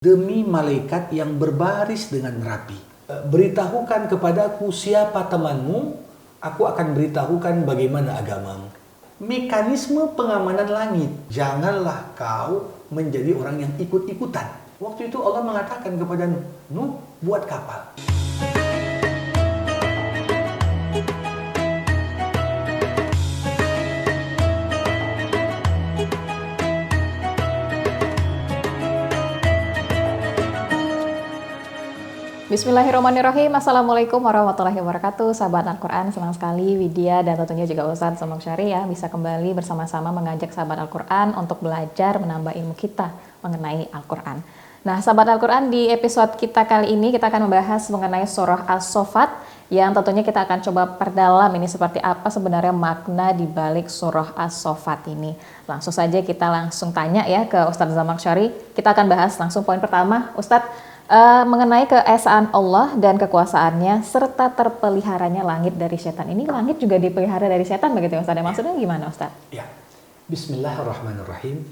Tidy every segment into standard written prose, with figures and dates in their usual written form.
Demi malaikat yang berbaris dengan rapi. Beritahukan kepadaku siapa temanmu, aku akan beritahukan bagaimana agamamu. Mekanisme pengamanan langit. Janganlah kau menjadi orang yang ikut-ikutan. Waktu itu Allah mengatakan kepada Nuh, buat kapal. Bismillahirrahmanirrahim. Assalamualaikum warahmatullahi wabarakatuh. Sahabat Al-Quran, senang sekali Widya dan tentunya juga Ustadz Somong Syari ya bisa kembali bersama-sama mengajak sahabat Al-Quran untuk belajar menambah ilmu kita mengenai Al-Quran. Nah, sahabat Al-Quran, di episode kita kali ini kita akan membahas mengenai surah As-Saffat yang tentunya kita akan coba perdalam ini seperti apa sebenarnya makna di balik surah As-Saffat ini. Langsung saja kita langsung tanya ya ke Ustadz Somong Syari. Kita akan bahas langsung poin pertama, Ustadz. Mengenai keesaan Allah dan kekuasaannya serta terpeliharanya langit dari setan. Ini langit juga dipelihara dari setan begitu ya Ustaz? Maksudnya gimana Ustaz? Ya. Bismillahirrahmanirrahim.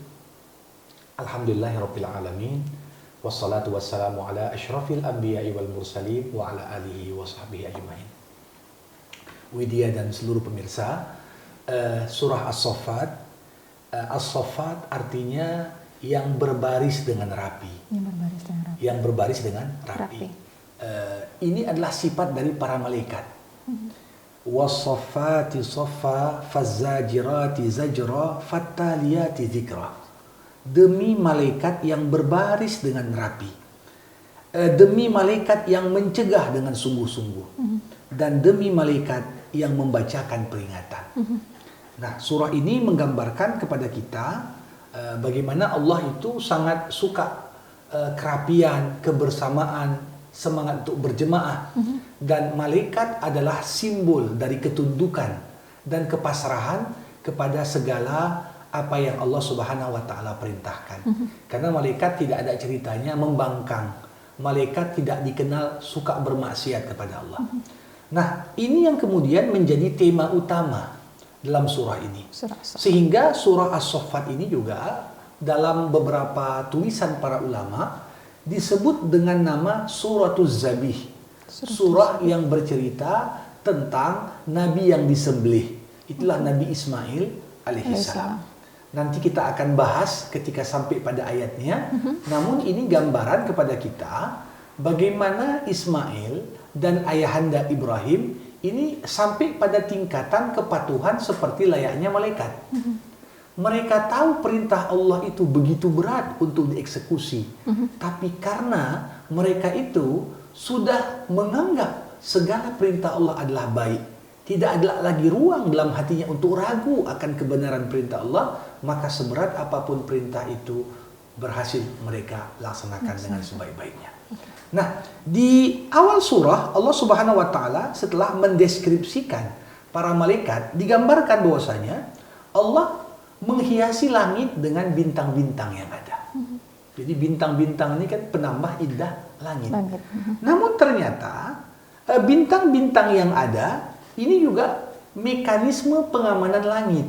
Alhamdulillahirabbil alamin. Wassalatu wassalamu ala asyrafil anbiya'i wal mursalin wa ala alihi wa sahbihi ajmain. Widya dan seluruh pemirsa, surah As-Saffat. As-Saffat artinya yang berbaris dengan rapi. Yang berbaris dengan rapi. Ini adalah sifat dari para malaikat. Was-saffati saffa, faz-zajirati zajra, fattaliyati dzikra. Demi malaikat yang berbaris dengan rapi. Demi malaikat yang mencegah dengan sungguh-sungguh. Dan demi malaikat yang membacakan peringatan. Nah, surah ini menggambarkan kepada kita bagaimana Allah itu sangat suka kerapian, kebersamaan, semangat untuk berjemaah. Dan malaikat adalah simbol dari ketundukan dan kepasrahan kepada segala apa yang Allah Subhanahu wa taala perintahkan. Karena malaikat tidak ada ceritanya membangkang. Malaikat tidak dikenal suka bermaksiat kepada Allah. Nah, ini yang kemudian menjadi tema utama dalam surah ini. Sehingga surah As-Saffat ini juga dalam beberapa tulisan para ulama disebut dengan nama Suratuz Zabih. Surah yang bercerita tentang Nabi yang disembelih. Itulah Nabi Ismail alaihissalam. Nanti kita akan bahas ketika sampai pada ayatnya. Namun ini gambaran kepada kita bagaimana Ismail dan ayahanda Ibrahim ini sampai pada tingkatan kepatuhan seperti layaknya malaikat. Mereka tahu perintah Allah itu begitu berat untuk dieksekusi. Tapi karena mereka itu sudah menganggap segala perintah Allah adalah baik. Tidak ada lagi ruang dalam hatinya untuk ragu akan kebenaran perintah Allah. Maka seberat apapun perintah itu berhasil mereka laksanakan dengan sebaik-baiknya. Nah, di awal surah Allah Subhanahu wa taala setelah mendeskripsikan para malaikat digambarkan bahwasanya Allah menghiasi langit dengan bintang-bintang yang ada. Jadi bintang-bintang ini kan penambah indah langit. Namun ternyata bintang-bintang yang ada ini juga mekanisme pengamanan langit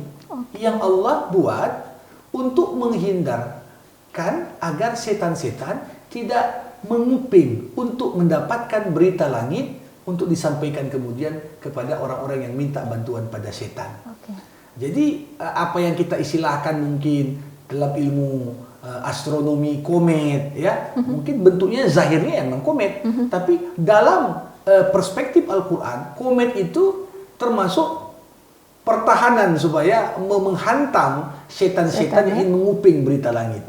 yang Allah buat untuk menghindarkan agar setan-setan tidak menguping untuk mendapatkan berita langit untuk disampaikan kemudian kepada orang-orang yang minta bantuan pada setan. Jadi apa yang kita istilahkan mungkin dalam ilmu astronomi komet ya, mungkin bentuknya zahirnya emang komet, tapi dalam perspektif Al-Qur'an, komet itu termasuk pertahanan supaya menghantam setan-setan yang ingin menguping berita langit.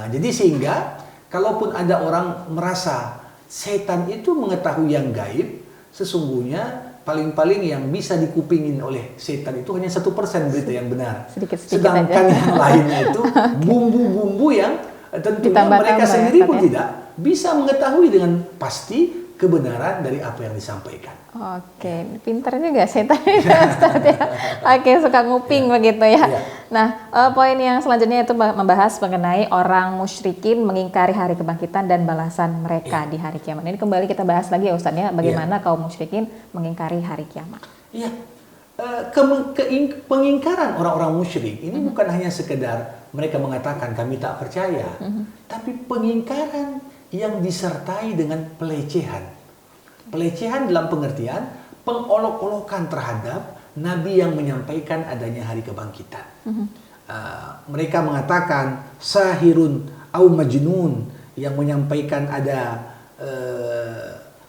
Jadi sehingga kalaupun ada orang merasa setan itu mengetahui yang gaib, sesungguhnya paling-paling yang bisa dikupingin oleh setan itu hanya 1% berita yang benar. Sedangkan yang lainnya itu bumbu-bumbu yang tentunya mereka sendiri pun tidak bisa mengetahui dengan pasti kebenaran dari apa yang disampaikan. Pinter juga setan itu Ustaz ya. Suka nguping begitu ya. Nah, poin yang selanjutnya itu membahas mengenai orang musyrikin mengingkari hari kebangkitan dan balasan mereka di hari kiamat. Ini kembali kita bahas lagi ya Ustaz ya, bagaimana kaum musyrikin mengingkari hari kiamat. Pengingkaran orang-orang musyrik ini bukan hanya sekedar mereka mengatakan kami tak percaya, tapi pengingkaran yang disertai dengan pelecehan. Pelecehan dalam pengertian pengolok-olokan terhadap Nabi yang menyampaikan adanya hari kebangkitan. Mereka mengatakan sahirun au majnun, yang menyampaikan ada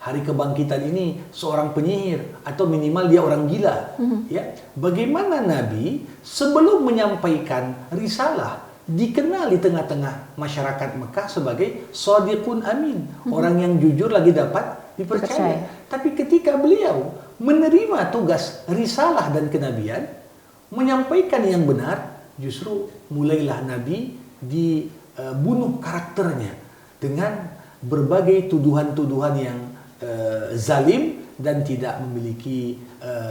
hari kebangkitan ini seorang penyihir atau minimal dia orang gila. Ya, bagaimana Nabi sebelum menyampaikan risalah dikenal di tengah-tengah masyarakat Mekah sebagai shadiqun amin, orang yang jujur lagi dapat dipercaya. Tapi ketika beliau menerima tugas risalah dan kenabian, menyampaikan yang benar, justru mulailah Nabi dibunuh karakternya dengan berbagai tuduhan-tuduhan yang zalim dan tidak memiliki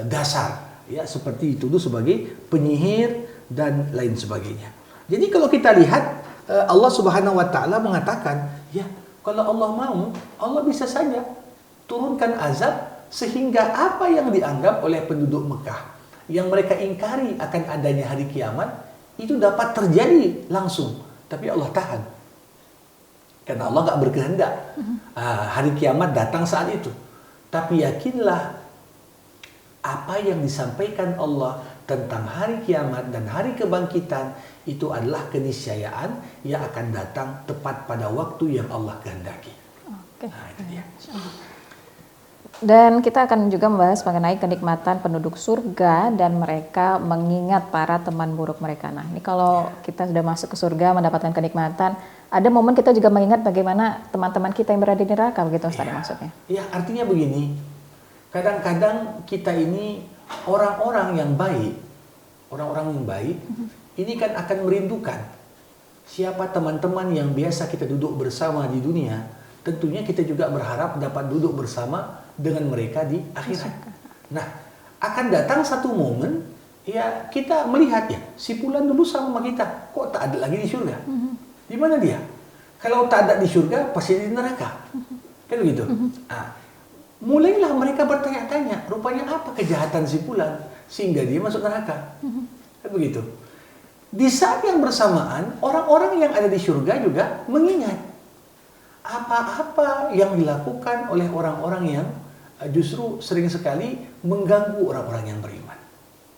dasar, ya, seperti dituduh sebagai penyihir dan lain sebagainya. Jadi kalau kita lihat Allah Subhanahu wa taala mengatakan, ya, kalau Allah mau, Allah bisa saja turunkan azab sehingga apa yang dianggap oleh penduduk Mekah yang mereka ingkari akan adanya hari kiamat itu dapat terjadi langsung, tapi Allah tahan. Karena Allah gak berkehendak hari kiamat datang saat itu. Tapi yakinlah apa yang disampaikan Allah tentang hari kiamat dan hari kebangkitan itu adalah keniscayaan yang akan datang tepat pada waktu yang Allah kehendaki. Nah, itu dia. Dan kita akan juga membahas mengenai kenikmatan penduduk surga dan mereka mengingat para teman buruk mereka. Nah, ini kalau kita sudah masuk ke surga mendapatkan kenikmatan, ada momen kita juga mengingat bagaimana teman-teman kita yang berada di neraka, begitu Ustaz maksudnya? Ya, artinya begini, kadang-kadang kita ini orang-orang yang baik, ini kan akan merindukan siapa teman-teman yang biasa kita duduk bersama di dunia. Tentunya kita juga berharap dapat duduk bersama dengan mereka di akhirat. Nah, akan datang satu momen, ya kita melihat ya, si Fulan dulu sama kita, kok tak ada lagi di surga? Di mana dia? Kalau tak ada di surga, pasti di neraka. Kan begitu? Nah, mulailah mereka bertanya-tanya, rupanya apa kejahatan si Fulan sehingga dia masuk neraka? Kan begitu? Di saat yang bersamaan, orang-orang yang ada di surga juga mengingat apa-apa yang dilakukan oleh orang-orang yang justru sering sekali mengganggu orang-orang yang beriman.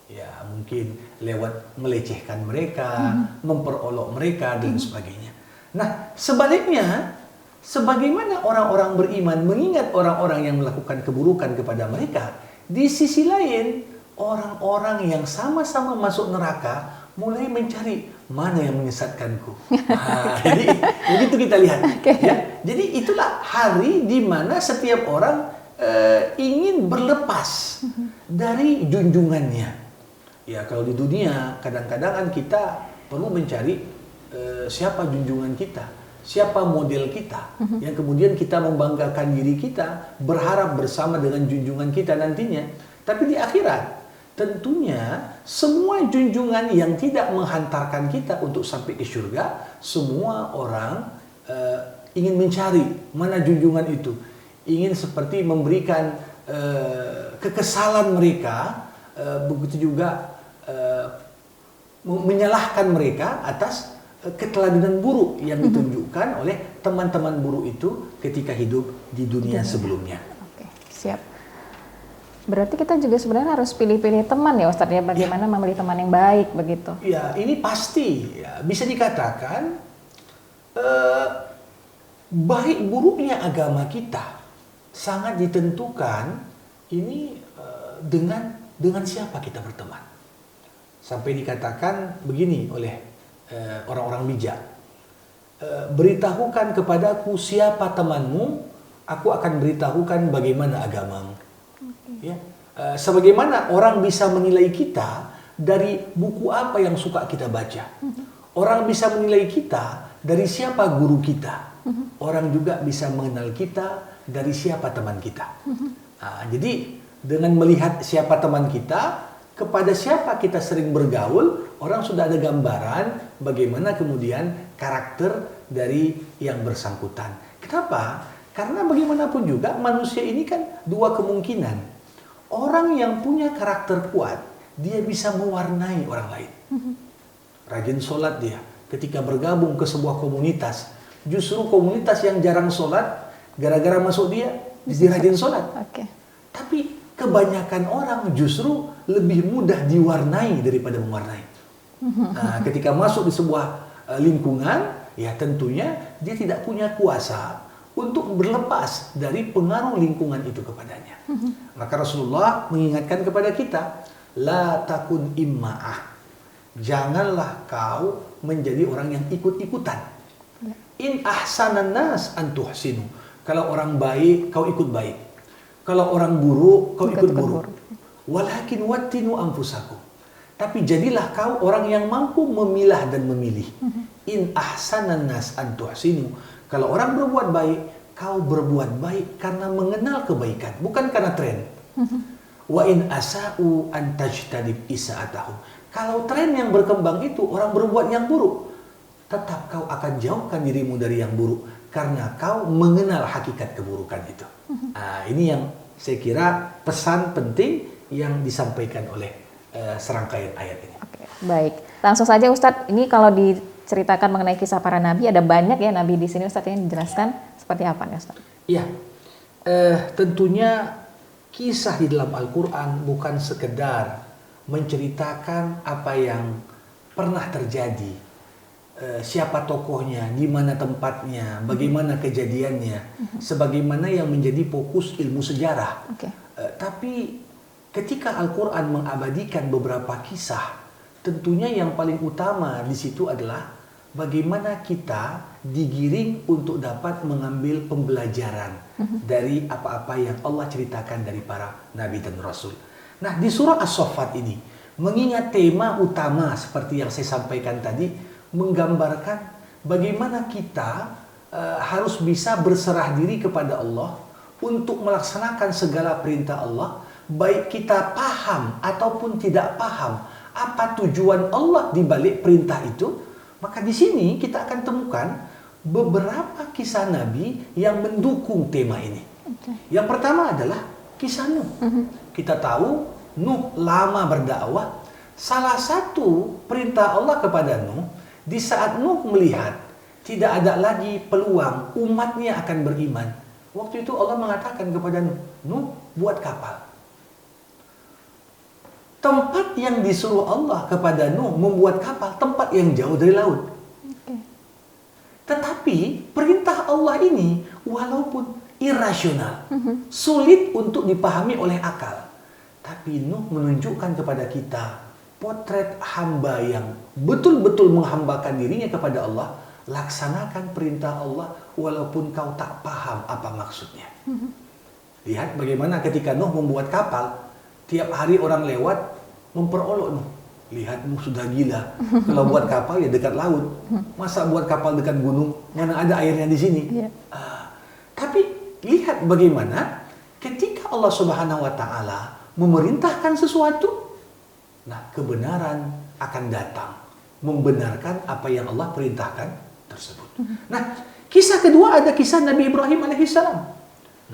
Ya, mungkin lewat melecehkan mereka, memperolok mereka, dan sebagainya. Nah, sebaliknya, sebagaimana orang-orang beriman mengingat orang-orang yang melakukan keburukan kepada mereka, di sisi lain, orang-orang yang sama-sama masuk neraka mulai mencari mana yang menyesatkanku. Nah, jadi begitu kita lihat. Ya. Jadi itulah hari di mana setiap orang ingin berlepas dari junjungannya. Ya, kalau di dunia kadang-kadang kan kita perlu mencari siapa junjungan kita, siapa model kita, yang kemudian kita membanggakan diri kita, berharap bersama dengan junjungan kita nantinya. Tapi di akhirat, tentunya semua junjungan yang tidak menghantarkan kita untuk sampai ke surga, semua orang ingin mencari mana junjungan itu. Ingin seperti memberikan kekesalan mereka, begitu juga menyalahkan mereka atas keteladanan buruk yang ditunjukkan oleh teman-teman buruk itu ketika hidup di dunia sebelumnya. Oke, siap. Berarti kita juga sebenarnya harus pilih-pilih teman ya Ustadz ya, bagaimana memilih teman yang baik begitu. Ya, ini pasti ya, bisa dikatakan baik buruknya agama kita sangat ditentukan ini dengan siapa kita berteman. Sampai dikatakan begini oleh orang-orang bijak, beritahukan kepadaku siapa temanmu, aku akan beritahukan bagaimana agamamu. Ya, sebagaimana orang bisa menilai kita dari buku apa yang suka kita baca. Orang bisa menilai kita dari siapa guru kita. Orang juga bisa mengenal kita dari siapa teman kita. Nah, jadi dengan melihat siapa teman kita, kepada siapa kita sering bergaul, orang sudah ada gambaran bagaimana kemudian karakter dari yang bersangkutan. Kenapa? Karena bagaimanapun juga manusia ini kan dua kemungkinan. Orang yang punya karakter kuat, dia bisa mewarnai orang lain. Rajin sholat dia. Ketika bergabung ke sebuah komunitas, justru komunitas yang jarang sholat, gara-gara masuk dia, jadi rajin sholat. Oke. Tapi kebanyakan orang justru lebih mudah diwarnai daripada mewarnai. Nah, ketika masuk di sebuah lingkungan, ya tentunya dia tidak punya kuasa untuk berlepas dari pengaruh lingkungan itu kepadanya. Maka Rasulullah mengingatkan kepada kita, la takun imma'ah. Janganlah kau menjadi orang yang ikut-ikutan. In ahsanan nas an tuhsinu. Kalau orang baik, kau ikut baik. Kalau orang buruk, kau ikut buruk. Walakin wattinu anfusakum. Tapi jadilah kau orang yang mampu memilah dan memilih. In ahsanan nas an tuhsinu. Kalau orang berbuat baik, kau berbuat baik karena mengenal kebaikan, bukan karena tren. Wa in asa'u an tajtanib isa'atahum. Kalau tren yang berkembang itu orang berbuat yang buruk, tetap kau akan jauhkan dirimu dari yang buruk karena kau mengenal hakikat keburukan itu. Ini yang saya kira pesan penting yang disampaikan oleh serangkaian ayat ini. Oke, baik. Langsung saja Ustadz, ini kalau diceritakan mengenai kisah para nabi, ada banyak ya nabi di sini Ustadz, yang dijelaskan seperti apa nih Ustadz? Iya, tentunya kisah di dalam Al-Quran bukan sekedar menceritakan apa yang pernah terjadi, siapa tokohnya, di mana tempatnya, bagaimana kejadiannya, sebagaimana yang menjadi fokus ilmu sejarah. Tapi ketika Al-Quran mengabadikan beberapa kisah, tentunya yang paling utama di situ adalah bagaimana kita digiring untuk dapat mengambil pembelajaran dari apa-apa yang Allah ceritakan dari para nabi dan rasul. Nah, di surah As-Saffat ini, mengingat tema utama seperti yang saya sampaikan tadi, menggambarkan bagaimana kita harus bisa berserah diri kepada Allah untuk melaksanakan segala perintah Allah, baik kita paham ataupun tidak paham apa tujuan Allah di balik perintah itu. Maka di sini kita akan temukan beberapa kisah Nabi yang mendukung tema ini. Yang pertama adalah kisah Nuh. Kita tahu Nuh lama berdakwah. Salah satu perintah Allah kepada Nuh, di saat Nuh melihat tidak ada lagi peluang umatnya akan beriman, waktu itu Allah mengatakan kepada Nuh, Nuh buat kapal. Tempat yang disuruh Allah kepada Nuh membuat kapal, tempat yang jauh dari laut. Tetapi perintah Allah ini walaupun irasional, sulit untuk dipahami oleh akal, tapi Nuh menunjukkan kepada kita potret hamba yang betul-betul menghambakan dirinya kepada Allah. Laksanakan perintah Allah walaupun kau tak paham apa maksudnya. Lihat bagaimana ketika Nuh membuat kapal, tiap hari orang lewat memperolok Nuh. Lihat Nuh sudah gila. Kalau buat kapal ya dekat laut. Masa buat kapal dekat gunung? Mana ada airnya di sini? Tapi lihat bagaimana ketika Allah Subhanahu wa taala memerintahkan sesuatu, nah kebenaran akan datang membenarkan apa yang Allah perintahkan tersebut. Nah, kisah kedua ada kisah Nabi Ibrahim alaihissalam.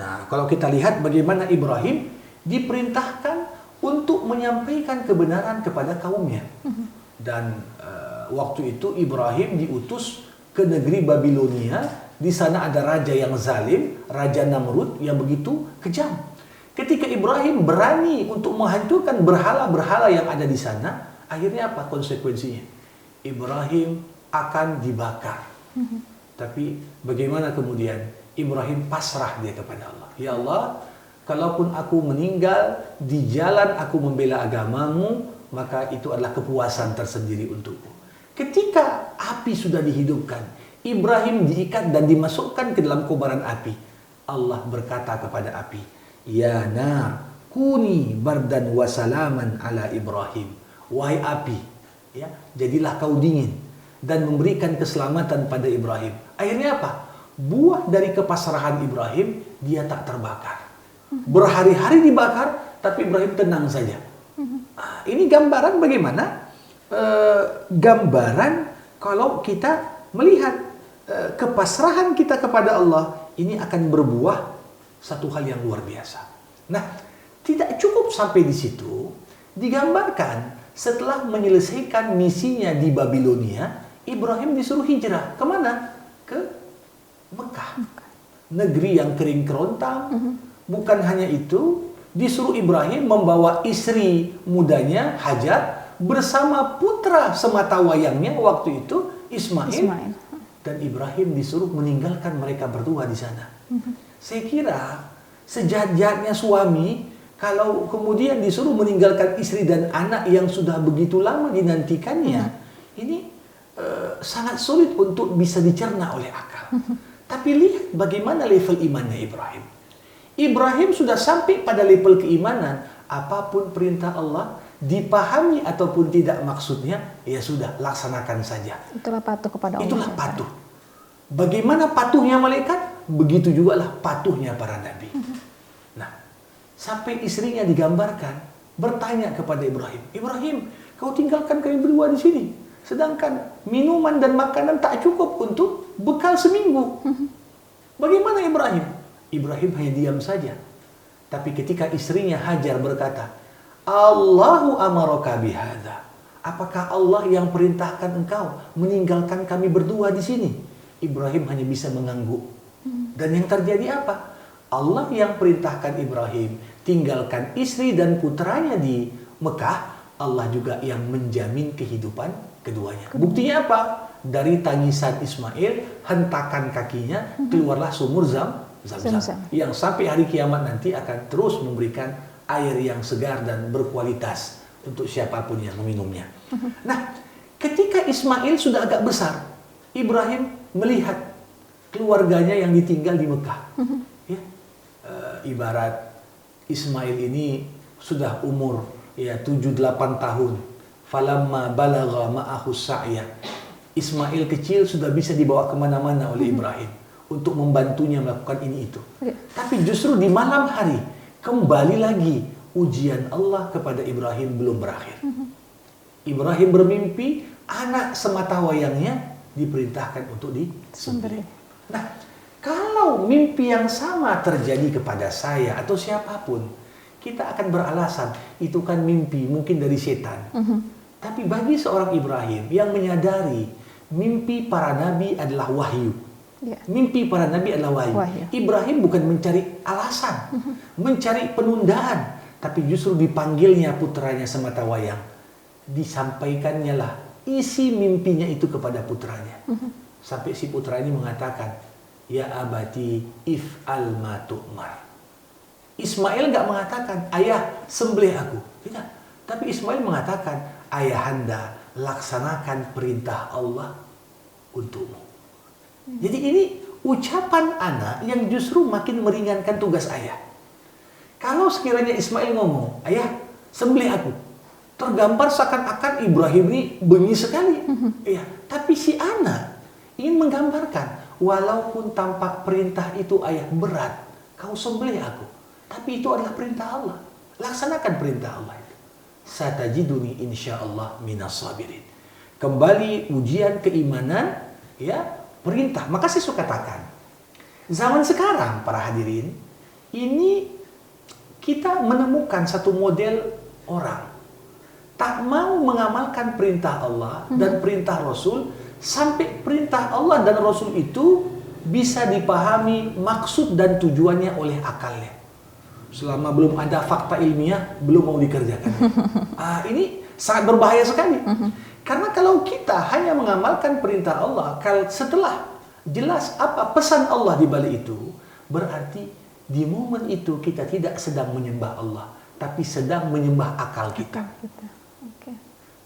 Nah, kalau kita lihat bagaimana Ibrahim diperintahkan untuk menyampaikan kebenaran kepada kaumnya. Dan waktu itu Ibrahim diutus ke negeri Babilonia. Di sana ada raja yang zalim, Raja Namrud yang begitu kejam. Ketika Ibrahim berani untuk menghancurkan berhala-berhala yang ada di sana, akhirnya apa konsekuensinya? Ibrahim akan dibakar. Tapi bagaimana kemudian Ibrahim pasrah dia kepada Allah. Ya Allah, kalaupun aku meninggal di jalan aku membela agamamu, maka itu adalah kepuasan tersendiri untukku. Ketika api sudah dihidupkan, Ibrahim diikat dan dimasukkan ke dalam kobaran api. Allah berkata kepada api, Ya nar, kuni bardan wa salaman ala Ibrahim. Wahai api, ya, jadilah kau dingin dan memberikan keselamatan pada Ibrahim. Akhirnya apa? Buah dari kepasrahan Ibrahim, dia tak terbakar. Berhari-hari dibakar, tapi Ibrahim tenang saja. Ini gambaran bagaimana? Gambaran kalau kita melihat kepasrahan kita kepada Allah, ini akan berbuah satu hal yang luar biasa. Nah, Tidak cukup sampai di situ, digambarkan setelah menyelesaikan misinya di Babilonia, Ibrahim disuruh hijrah. Kemana? Ke Mekah. Negeri yang kering kerontang. Bukan hanya itu, disuruh Ibrahim membawa istri mudanya Hajar bersama putra sematawayangnya waktu itu Ismail. Dan Ibrahim disuruh meninggalkan mereka berdua di sana. Saya kira sejahat-jahatnya suami kalau kemudian disuruh meninggalkan istri dan anak yang sudah begitu lama dinantikannya, ini sangat sulit untuk bisa dicerna oleh akal. Tapi lihat bagaimana level imannya Ibrahim. Ibrahim sudah sampai pada level keimanan, apapun perintah Allah, dipahami ataupun tidak maksudnya, ya sudah, laksanakan saja. Itulah patuh kepada Allah. Itulah patuh. Bagaimana patuhnya malaikat, begitu juga lah patuhnya para nabi. Nah, sampai istrinya digambarkan, bertanya kepada Ibrahim, Ibrahim, kau tinggalkan kami berdua di sini. Sedangkan minuman dan makanan tak cukup untuk bekal seminggu. Bagaimana Ibrahim? Ibrahim hanya diam saja. Tapi ketika istrinya Hajar berkata, Allahu amaraka bihadza. Apakah Allah yang perintahkan engkau meninggalkan kami berdua di sini? Ibrahim hanya bisa mengangguk. Dan yang terjadi apa? Allah yang perintahkan Ibrahim tinggalkan istri dan putranya di Mekah. Allah juga yang menjamin kehidupan keduanya. Buktinya apa? Dari tangisan Ismail, hentakan kakinya, keluarlah sumur Zam-Zam. Yang sampai hari kiamat nanti akan terus memberikan air yang segar dan berkualitas untuk siapapun yang meminumnya. Nah, ketika Ismail sudah agak besar, Ibrahim melihat keluarganya yang ditinggal di Mekah. Ya, ibarat Ismail ini sudah umur 7-8 tahun. Falamma balagha ma'ahu sa'ya. Ismail kecil sudah bisa dibawa kemana-mana oleh Ibrahim untuk membantunya melakukan ini itu. Tapi justru di malam hari kembali lagi ujian Allah kepada Ibrahim belum berakhir. Ibrahim bermimpi anak sematawayangnya diperintahkan untuk disembelih. Nah, kalau mimpi yang sama terjadi kepada saya atau siapapun, kita akan beralasan itu kan mimpi mungkin dari setan. Tapi bagi seorang Ibrahim yang menyadari mimpi para nabi adalah wahyu. Mimpi para nabi adalah wahyu. Ibrahim bukan mencari alasan, mencari penundaan, tapi justru dipanggilnya putranya sematawayang. Disampaikannya lah isi mimpinya itu kepada putranya. Sampai si putra ini mengatakan, Ya abati if'al ma tu'mar. Ismail nggak mengatakan, ayah sembelih aku. Tidak. Tapi Ismail mengatakan, ayahanda laksanakan perintah Allah untukmu. Jadi ini ucapan anak yang justru makin meringankan tugas ayah. Kalau sekiranya Ismail ngomong, ayah sembelih aku, tergambar seakan-akan Ibrahim ini bengis sekali. Ya, tapi si anak ingin menggambarkan, walaupun tampak perintah itu ayah berat, kau sembelih aku. Tapi itu adalah perintah Allah. Laksanakan perintah Allah itu. Satajiduni insyaallah minas sabirin. Kembali ujian keimanan, ya, perintah. Maka saya suka katakan, zaman sekarang para hadirin, ini kita menemukan satu model orang tak mau mengamalkan perintah Allah dan perintah Rasul sampai perintah Allah dan Rasul itu bisa dipahami maksud dan tujuannya oleh akalnya. Selama belum ada fakta ilmiah, belum mau dikerjakan. Ini sangat berbahaya sekali. Karena kalau kita hanya mengamalkan perintah Allah, kalau setelah jelas apa pesan Allah di balik itu, berarti di momen itu kita tidak sedang menyembah Allah, tapi sedang menyembah akal kita.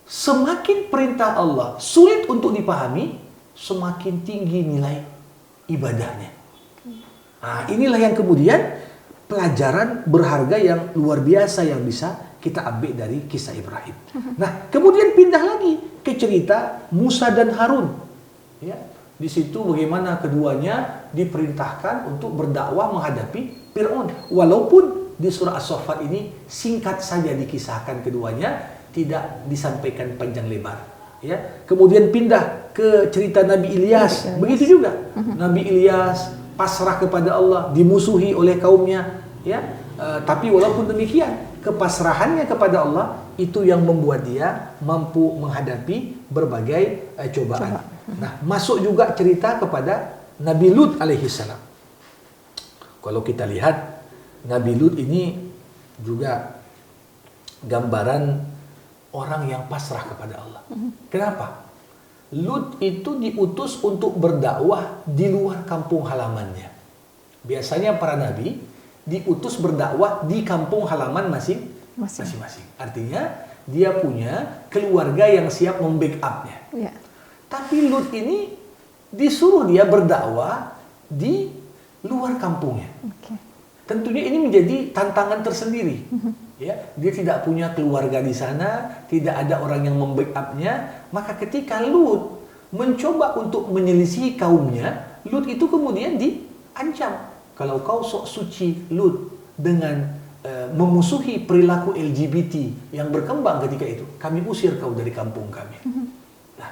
Semakin perintah Allah sulit untuk dipahami, semakin tinggi nilai ibadahnya. Inilah yang kemudian pelajaran berharga yang luar biasa yang bisa kita ambil dari kisah Ibrahim. Nah, kemudian pindah lagi ke cerita Musa dan Harun. Ya, di situ bagaimana keduanya diperintahkan untuk berdakwah menghadapi Fir'aun. Walaupun di surah As-Saffat ini singkat saja dikisahkan keduanya, tidak disampaikan panjang lebar. Ya, kemudian pindah ke cerita Nabi Ilyas. Begitu juga. Nabi Ilyas pasrah kepada Allah, dimusuhi oleh kaumnya, Ya, tapi walaupun demikian, kepasrahannya kepada Allah itu yang membuat dia mampu menghadapi berbagai cobaan. Nah, masuk juga cerita kepada Nabi Lut alaihissalam. Kalau kita lihat Nabi Lut ini juga gambaran orang yang pasrah kepada Allah. Kenapa? Lut itu diutus untuk berdakwah di luar kampung halamannya. Biasanya para nabi diutus berdakwah di kampung halaman masing-masing. Artinya dia punya keluarga yang siap membackup-nya. Ya. Tapi Lut ini disuruh dia berdakwah di luar kampungnya. Okay. Tentunya ini menjadi tantangan tersendiri. Ya, dia tidak punya keluarga di sana, tidak ada orang yang membackup-nya. Maka ketika Lut mencoba untuk menyelisihi kaumnya, Lut itu kemudian diancam. Kalau kau sok suci Lut dengan memusuhi perilaku LGBT yang berkembang ketika itu, kami usir kau dari kampung kami. Nah,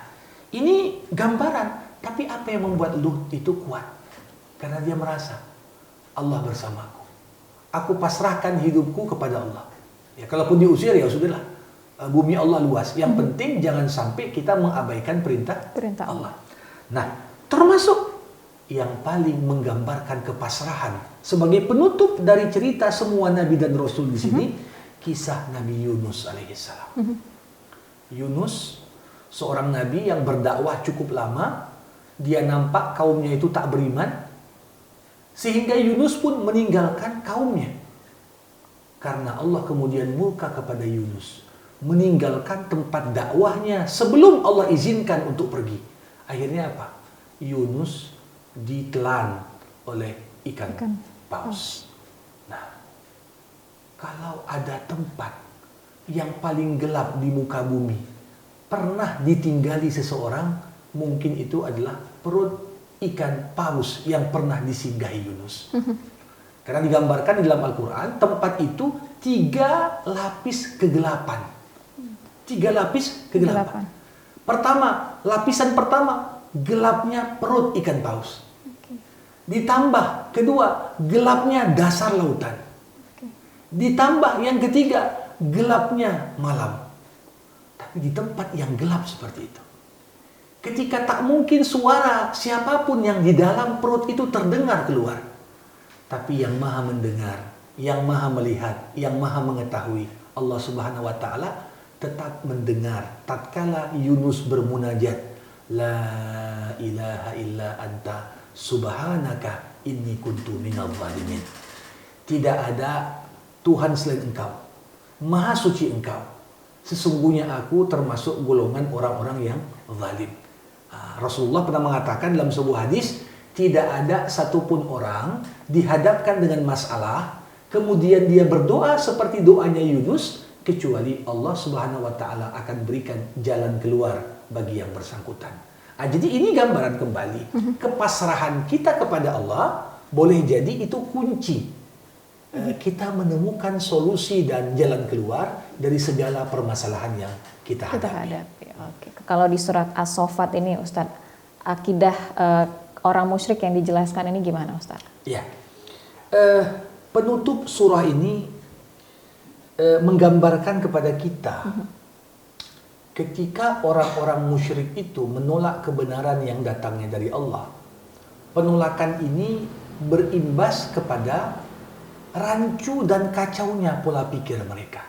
ini gambaran. Tapi apa yang membuat Lut itu kuat? Karena dia merasa Allah bersamaku. Aku pasrahkan hidupku kepada Allah. Ya, kalaupun diusir ya sudahlah. Bumi Allah luas. Yang penting jangan sampai kita mengabaikan perintah Allah. Nah, termasuk yang paling menggambarkan kepasrahan sebagai penutup dari cerita semua nabi dan rasul di sini, kisah Nabi Yunus alaihissalam. Yunus seorang nabi yang berdakwah cukup lama, dia nampak kaumnya itu tak beriman, sehingga Yunus pun meninggalkan kaumnya. Karena Allah kemudian murka kepada Yunus, meninggalkan tempat dakwahnya sebelum Allah izinkan untuk pergi. Akhirnya apa? Yunus ditelan oleh ikan paus. Nah, kalau ada tempat yang paling gelap di muka bumi pernah ditinggali seseorang, mungkin itu adalah perut ikan paus yang pernah disinggahi Yunus. Karena digambarkan di dalam Al-Quran, tempat itu 3 lapis kegelapan. 3 lapis kegelapan. Pertama, lapisan pertama, gelapnya perut ikan paus. Ditambah kedua, gelapnya dasar lautan. Ditambah yang ketiga, gelapnya malam. Tapi di tempat yang gelap seperti itu, ketika tak mungkin suara siapapun yang di dalam perut itu terdengar keluar, tapi yang maha mendengar, yang maha melihat, yang maha mengetahui, Allah Subhanahu wa Ta'ala tetap mendengar tatkala Yunus bermunajat, la ilaha illa anta subhanaka inni kuntu minadh dhalimin. Tidak ada Tuhan selain Engkau, maha suci Engkau, sesungguhnya aku termasuk golongan orang-orang yang zalim. Rasulullah pernah mengatakan dalam sebuah hadis, tidak ada satupun orang dihadapkan dengan masalah kemudian dia berdoa seperti doanya Yunus, kecuali Allah Subhanahu wa Ta'ala akan berikan jalan keluar bagi yang bersangkutan. Jadi ini gambaran kembali kepasrahan kita kepada Allah. Boleh jadi itu kunci kita menemukan solusi dan jalan keluar dari segala permasalahan yang kita hadapi. Oke. Kalau di surat As-Saffat ini Ustadz, akidah orang musyrik yang dijelaskan ini gimana Ustadz? Ya, penutup surah ini menggambarkan kepada kita ketika orang-orang musyrik itu menolak kebenaran yang datangnya dari Allah. Penolakan ini berimbas kepada rancu dan kacaunya pola pikir mereka.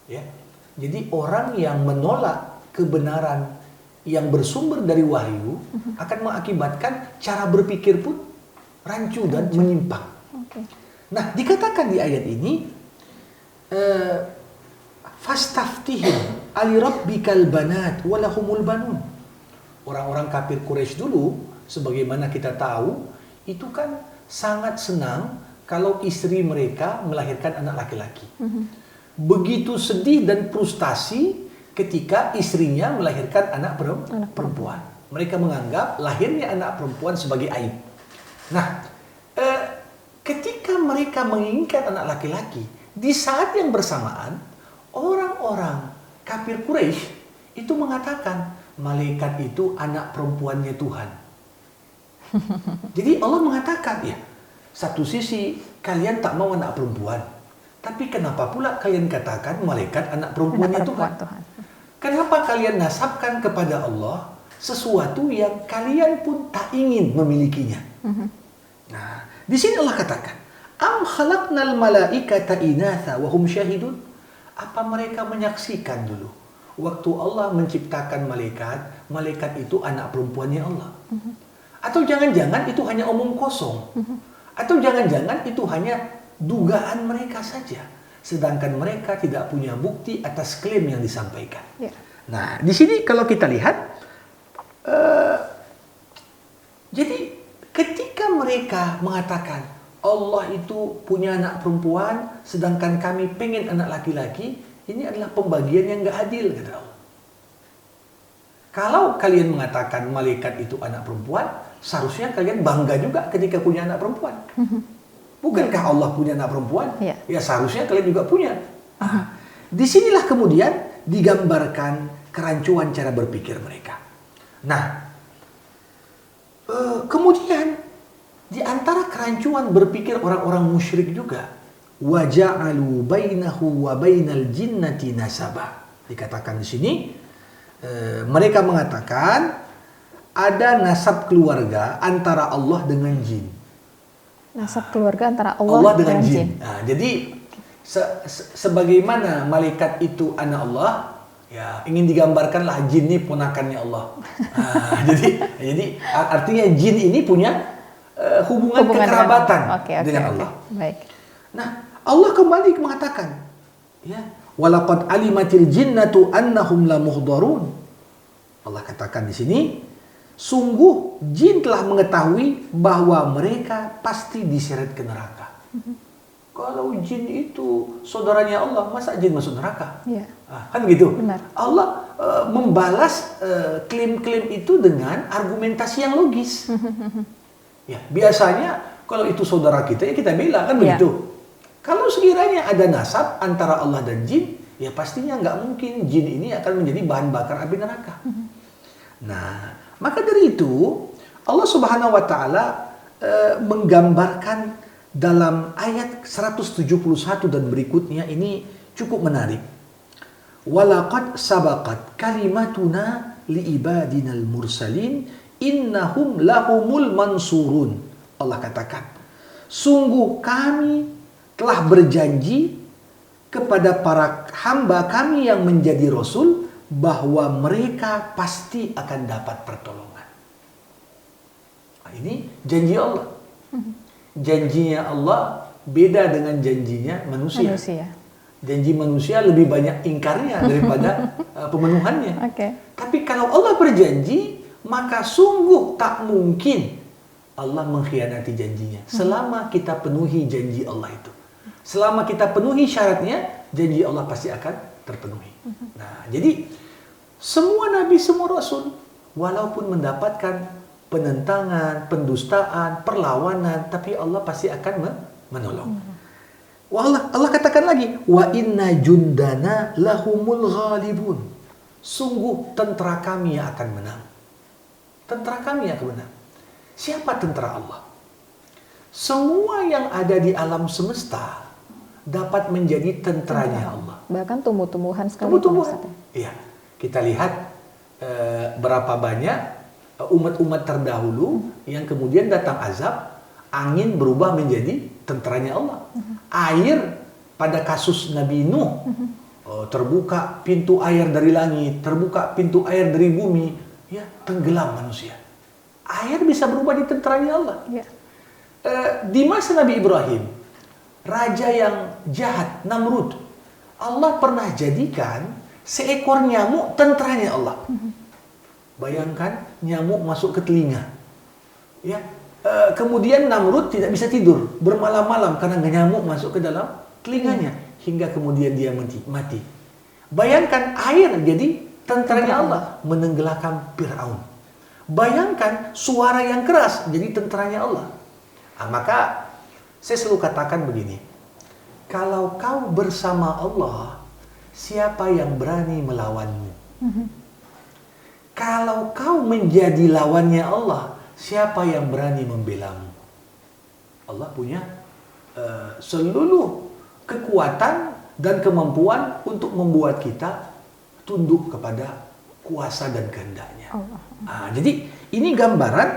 Ya. Jadi orang yang menolak kebenaran yang bersumber dari wahyu akan mengakibatkan cara berpikir pun rancu dan menyimpang. Nah, dikatakan di ayat ini, fastaftihim ali rabbikal banat walahumul banun. Orang-orang kafir Quraisy dulu, sebagaimana kita tahu, itu kan sangat senang kalau istri mereka melahirkan anak laki-laki. Begitu sedih dan frustasi ketika istrinya melahirkan anak perempuan. Mereka menganggap lahirnya anak perempuan sebagai aib. Nah, ketika mereka menginginkan anak laki-laki, di saat yang bersamaan, orang-orang kafir Quraisy itu mengatakan, malaikat itu anak perempuannya Tuhan. Jadi Allah mengatakan, ya, Satu sisi kalian tak mau anak perempuan, tapi kenapa pula kalian katakan malaikat anak perempuannya Anak Tuhan? perempuan Tuhan. Kenapa kalian nasabkan kepada Allah sesuatu yang kalian pun tak ingin memilikinya? Nah, di sini Allah katakan, Am khalaqnal malaikata inatha wa hum syahidun? Apa mereka menyaksikan dulu waktu Allah menciptakan malaikat, malaikat itu anak perempuannya Allah? Atau jangan-jangan itu hanya omong kosong? Atau jangan-jangan itu hanya dugaan mereka saja, sedangkan mereka tidak punya bukti atas klaim yang disampaikan. Ya. Nah, di sini kalau kita lihat, jadi ketika mereka mengatakan Allah itu punya anak perempuan, sedangkan kami pengen anak laki-laki, ini adalah pembagian yang gak adil, kata Allah. Kalau kalian mengatakan malaikat itu anak perempuan, seharusnya kalian bangga juga ketika punya anak perempuan. Bukankah Allah punya anak perempuan? Ya. Ya seharusnya kalian juga punya. Disinilah kemudian digambarkan kerancuan cara berpikir mereka. Nah, kemudian di antara kerancuan berpikir orang-orang musyrik juga, waja'alu bainahu wa bainal jinnati nasaba. Dikatakan di sini, mereka mengatakan ada nasab keluarga antara Allah dengan jin. Nasab keluarga antara Allah dengan jin. Nah, jadi sebagaimana malaikat itu anak Allah, ya ingin digambarkanlah jin ini ponakannya Allah. Nah, jadi artinya jin ini punya hubungan kekerabatan dengan Allah. Baik. Nah, Allah kembali mengatakan, ya, walaqad alimatil jinnatu annahum lamuhdharun. Allah katakan di sini, sungguh jin telah mengetahui bahwa mereka pasti diseret ke neraka. Kalau jin itu saudaranya Allah, masa jin masuk neraka? Ya. Kan gitu. Benar. Allah membalas klaim-klaim itu dengan argumentasi yang logis. Ya, biasanya kalau itu saudara kita, ya kita bela, kan begitu. Kalau sekiranya ada nasab antara Allah dan jin, ya pastinya nggak mungkin jin ini akan menjadi bahan bakar api neraka. Nah, maka dari itu Allah Subhanahu wa taala menggambarkan dalam ayat 171 dan berikutnya ini cukup menarik. Walaqad sabaqat kalimatuna liibadinal mursalin innahum lahumul mansurun. Allah katakan, sungguh kami telah berjanji kepada para hamba kami yang menjadi rasul bahwa mereka pasti akan dapat pertolongan. Nah, ini janji Allah. Janjinya Allah beda dengan janjinya manusia. Janji manusia lebih banyak ingkarnya daripada pemenuhannya. Tapi kalau Allah berjanji, maka sungguh tak mungkin Allah mengkhianati janjinya. Selama kita penuhi janji Allah itu. Selama kita penuhi syaratnya, janji Allah pasti akan terpenuhi. Nah, jadi semua nabi, semua rasul, walaupun mendapatkan penentangan, pendustaan, perlawanan, tapi Allah pasti akan menolong. Allah katakan lagi, wa inna jundana lahumul ghalibun. Sungguh tentara kami yang akan menang. Tentara kami yang akan menang. Siapa tentara Allah? Semua yang ada di alam semesta dapat menjadi tentaranya Allah. Bahkan tumbuh-tumbuhan sekali. Tumbuh-tumbuhan. Iya. Kita lihat berapa banyak umat-umat terdahulu yang kemudian datang azab, angin berubah menjadi tentaranya Allah. Air pada kasus Nabi Nuh, terbuka pintu air dari langit, terbuka pintu air dari bumi, ya tenggelam manusia. Air bisa berubah di tentaranya Allah. Ya. Di masa Nabi Ibrahim, raja yang jahat, Namrud, Allah pernah jadikan seekor nyamuk tentaranya Allah. Bayangkan nyamuk masuk ke telinga. Ya, kemudian Namrud tidak bisa tidur bermalam-malam karena nyamuk masuk ke dalam telinganya hingga kemudian dia mati. Bayangkan air jadi tentaranya Allah menenggelamkan Firaun. Bayangkan suara yang keras jadi tentaranya Allah. Nah, maka saya selalu katakan begini. Kalau kau bersama Allah, siapa yang berani melawanmu? Kalau kau menjadi lawannya Allah, siapa yang berani membelamu? Allah punya seluruh kekuatan dan kemampuan untuk membuat kita tunduk kepada kuasa dan kehendaknya. Jadi ini gambaran,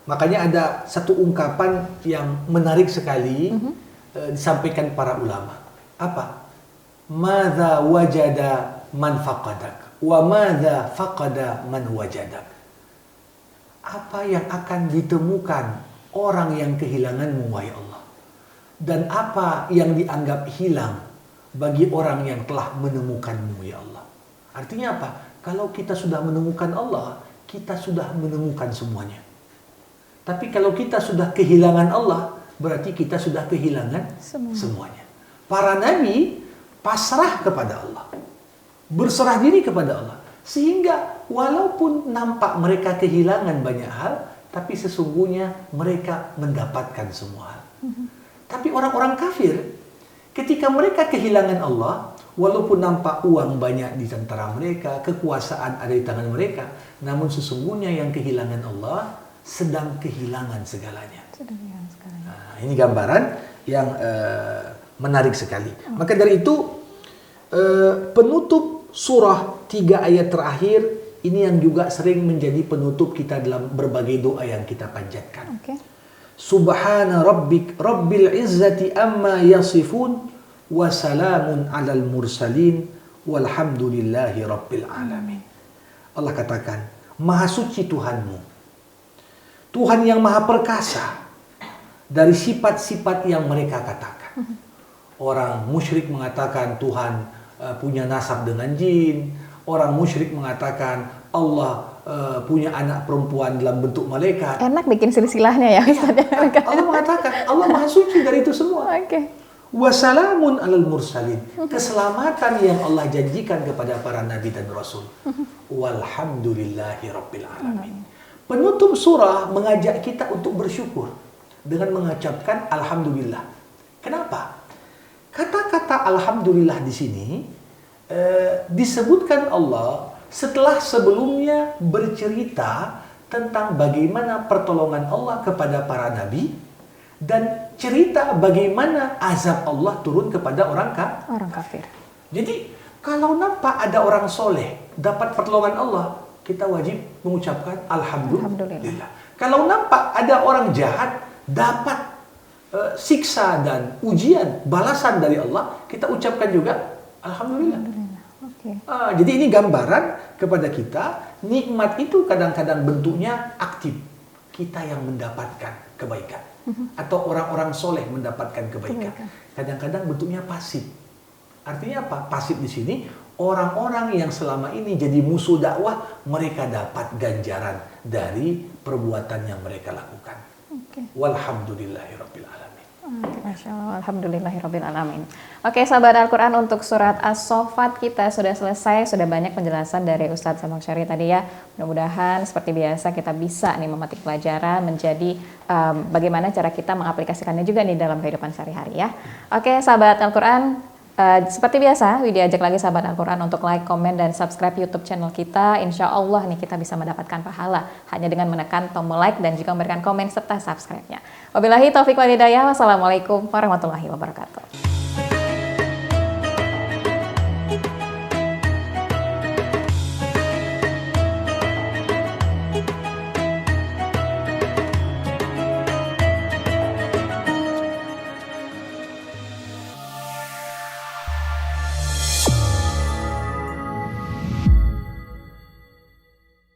makanya ada satu ungkapan yang menarik sekali disampaikan para ulama. Apa? Madza wajada man faqadak wa madza faqada man wajadak. Apa yang akan ditemukan orang yang kehilanganmu, wahai Allah, dan apa yang dianggap hilang bagi orang yang telah menemukanmu, ya Allah. Artinya apa? Kalau kita sudah menemukan Allah, kita sudah menemukan semuanya. Tapi kalau kita sudah kehilangan Allah, berarti kita sudah kehilangan semuanya. Para nabi pasrah kepada Allah, berserah diri kepada Allah, sehingga walaupun nampak mereka kehilangan banyak hal, tapi sesungguhnya mereka mendapatkan semua hal. Tapi orang-orang kafir, ketika mereka kehilangan Allah, walaupun nampak uang banyak di antara mereka, kekuasaan ada di tangan mereka, namun sesungguhnya yang kehilangan Allah sedang kehilangan segalanya. Nah, ini gambaran yang menarik sekali. Maka dari itu penutup surah 3 ayat terakhir ini yang juga sering menjadi penutup kita dalam berbagai doa yang kita panjatkan. Subhana rabbik rabbil izzati amma yasifun wa salamun alal mursalin walhamdulillahi rabbil alamin. Allah katakan, Maha suci Tuhanmu, Tuhan yang maha perkasa dari sifat-sifat yang mereka katakan. Orang musyrik mengatakan Tuhan punya nasab dengan jin. Orang musyrik mengatakan Allah punya anak perempuan dalam bentuk malaikat. Enak bikin silsilahnya ya Ustaz. Allah mengatakan Allah maha suci dari itu semua. Wassalamun alal mursalin. Keselamatan yang Allah janjikan kepada para nabi dan rasul. Walhamdulillahi rabbil alamin. Penutup surah mengajak kita untuk bersyukur dengan mengucapkan alhamdulillah. Kenapa? Kata-kata alhamdulillah di sini disebutkan Allah setelah sebelumnya bercerita tentang bagaimana pertolongan Allah kepada para nabi dan cerita bagaimana azab Allah turun kepada orang kafir. Jadi kalau nampak ada orang soleh dapat pertolongan Allah, kita wajib mengucapkan alhamdulillah. Kalau nampak ada orang jahat dapat siksa dan ujian, balasan dari Allah, kita ucapkan juga alhamdulillah. Jadi ini gambaran kepada kita, nikmat itu kadang-kadang bentuknya aktif. Kita yang mendapatkan kebaikan. Atau orang-orang soleh mendapatkan kebaikan. Kadang-kadang bentuknya pasif. Artinya apa? Pasif di sini, orang-orang yang selama ini jadi musuh dakwah, mereka dapat ganjaran dari perbuatan yang mereka lakukan. Walhamdulillahirabbil alamin. Masya Allah, alhamdulillahirabbil alamin. Oke, sahabat Al-Quran, untuk surat As-Saffat kita sudah selesai, sudah banyak penjelasan dari Ustadz Samak Syari tadi ya. Mudah-mudahan seperti biasa kita bisa nih memetik pelajaran menjadi bagaimana cara kita mengaplikasikannya juga nih dalam kehidupan sehari-hari ya. Oke, sahabat Al-Quran, seperti biasa, Widya ajak lagi sahabat Al-Quran untuk like, komen, dan subscribe YouTube channel kita. Insya Allah nih kita bisa mendapatkan pahala hanya dengan menekan tombol like dan juga memberikan komen serta subscribe-nya. Wabillahi taufiq wal hidayah. Wassalamualaikum warahmatullahi wabarakatuh.